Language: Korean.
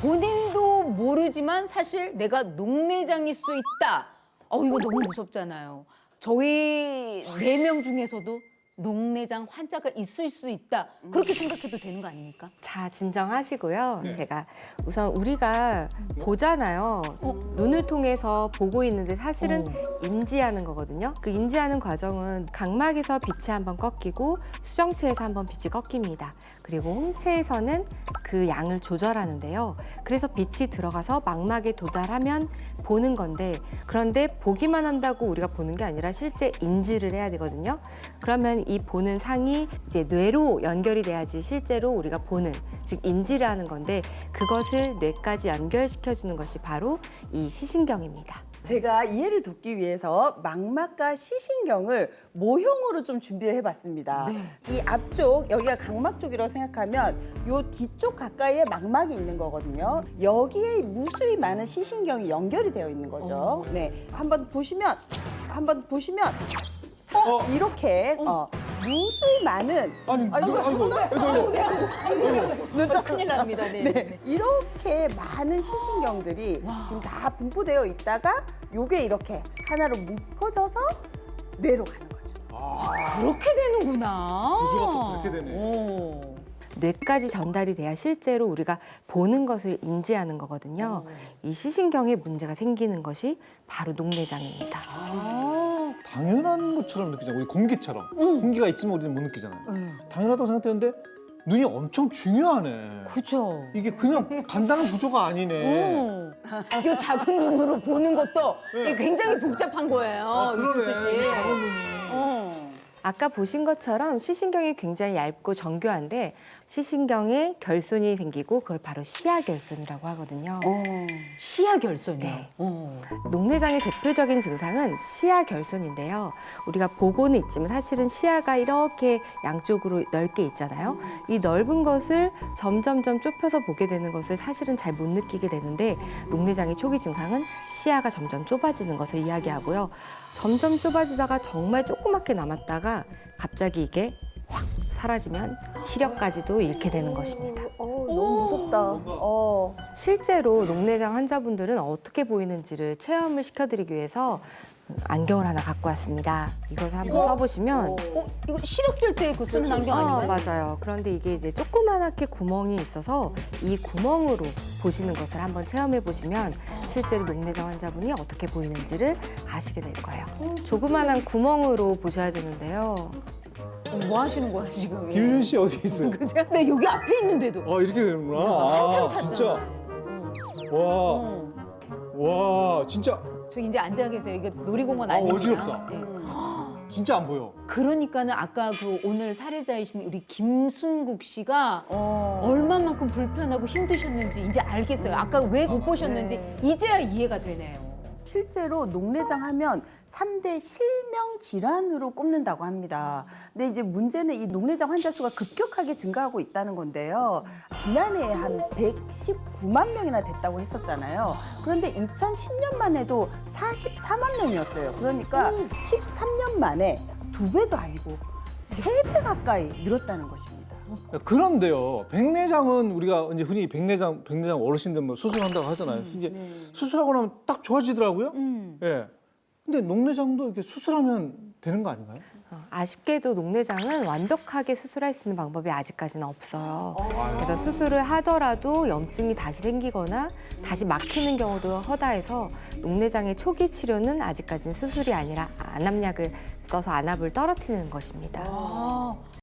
본인도 모르지만 사실 내가 녹내장일 수 있다. 이거 너무 무섭잖아요. 저희 4명 중에서도 녹내장 환자가 있을 수 있다. 그렇게 생각해도 되는 거 아닙니까? 자, 진정하시고요. 네. 제가 우선 우리가 보잖아요. 눈을 통해서 보고 있는데 사실은 인지하는 거거든요. 그 인지하는 과정은 각막에서 빛이 한번 꺾이고 수정체에서 한번 빛이 꺾입니다. 그리고 홍채에서는 그 양을 조절하는데요. 그래서 빛이 들어가서 망막에 도달하면 보는 건데, 그런데 보기만 한다고 우리가 보는 게 아니라 실제 인지를 해야 되거든요. 그러면 이 보는 상이 이제 뇌로 연결이 돼야지 실제로 우리가 보는, 즉 인지를 하는 건데, 그것을 뇌까지 연결시켜주는 것이 바로 이 시신경입니다. 제가 이해를 돕기 위해서 망막과 시신경을 모형으로 좀 준비를 해봤습니다. 이 앞쪽, 여기가 각막 쪽이라고 생각하면 요 뒤쪽 가까이에 망막이 있는 거거든요. 여기에 무수히 많은 시신경이 연결이 되어 있는 거죠. 네, 한번 보시면 이렇게 무수히 많은 큰일 납니다. 네. 네, 이렇게 많은 시신경들이 지금 다 분포되어 있다가 요게 이렇게 하나로 묶어져서 뇌로 가는 거죠. 그렇게 되는구나. 구조가 또 그렇게 되네. 오. 뇌까지 전달이 돼야 실제로 우리가 보는 것을 인지하는 거거든요. 이 시신경에 문제가 생기는 것이 바로 녹내장입니다. 당연한 것처럼 느끼잖아요. 우리 공기처럼. 공기가 있지만 우리는 못 느끼잖아요. 당연하다고 생각했는데 눈이 엄청 중요하네. 그죠. 이게 그냥 간단한 구조가 아니네. 이 작은 눈으로 보는 것도 굉장히 복잡한 거예요. 이순수 씨. 작은 눈이. 아까 보신 것처럼 시신경이 굉장히 얇고 정교한데, 시신경에 결손이 생기고 그걸 바로 시야결손이라고 하거든요. 시야 결손이요. 네. 어. 녹내장의 대표적인 증상은 시야결손인데요. 우리가 보고는 있지만 사실은 시야가 이렇게 양쪽으로 넓게 있잖아요. 이 넓은 것을 점점점 좁혀서 보게 되는 것을 사실은 잘 못 느끼게 되는데, 녹내장의 초기 증상은 시야가 점점 좁아지는 것을 이야기하고요. 점점 좁아지다가 정말 조그맣게 남았다가 갑자기 이게 확 사라지면 시력까지도 잃게 되는 것입니다. 너무 무섭다. 실제로 녹내장 환자분들은 어떻게 보이는지를 체험을 시켜드리기 위해서 안경을 하나 갖고 왔습니다. 이것을 한번 써보시면 이거 시력 잴 때 그 쓰는 안경 아닌가요? 맞아요. 그런데 이게 이제 조그만하게 구멍이 있어서 이 구멍으로 보시는 것을 한번 체험해 보시면 실제로 녹내장 환자분이 어떻게 보이는지를 아시게 될 거예요. 조그만한 구멍으로 보셔야 되는데요. 뭐 하시는 거야 지금? 김윤 씨 어디 있어요? 그죠? 근데 여기 앞에 있는데도 이렇게 되는구나. 한참 찾잖아요. 진짜. 와, 진짜. 저 이제 앉아 계세요. 이게 놀이공원 아, 아닙니다. 어지럽다. 네. 진짜 안 보여. 그러니까는 아까 그 오늘 살해자이신 우리 김순국 씨가 얼마만큼 불편하고 힘드셨는지 이제 알겠어요. 아까 왜 못 보셨는지 이제야 이해가 되네요. 실제로 녹내장 하면 3대 실명 질환으로 꼽는다고 합니다. 근데 이제 문제는 이 녹내장 환자 수가 급격하게 증가하고 있다는 건데요. 지난해에 한 119만 명이나 됐다고 했었잖아요. 그런데 2010년만 해도 44만 명이었어요. 그러니까 13년 만에 2배도 아니고 3배 가까이 늘었다는 것입니다. 그런데요, 백내장은 우리가 이제 흔히 백내장 어르신들 뭐 수술한다고 하잖아요. 이제 수술하고 나면 딱 좋아지더라고요. 예. 근데 녹내장도 이렇게 수술하면 되는 거 아닌가요? 아쉽게도 녹내장은 완벽하게 수술할 수 있는 방법이 아직까지는 없어요. 그래서 수술을 하더라도 염증이 다시 생기거나 다시 막히는 경우도 허다해서 녹내장의 초기 치료는 아직까지는 수술이 아니라 안압약을 써서 안압을 떨어뜨리는 것입니다.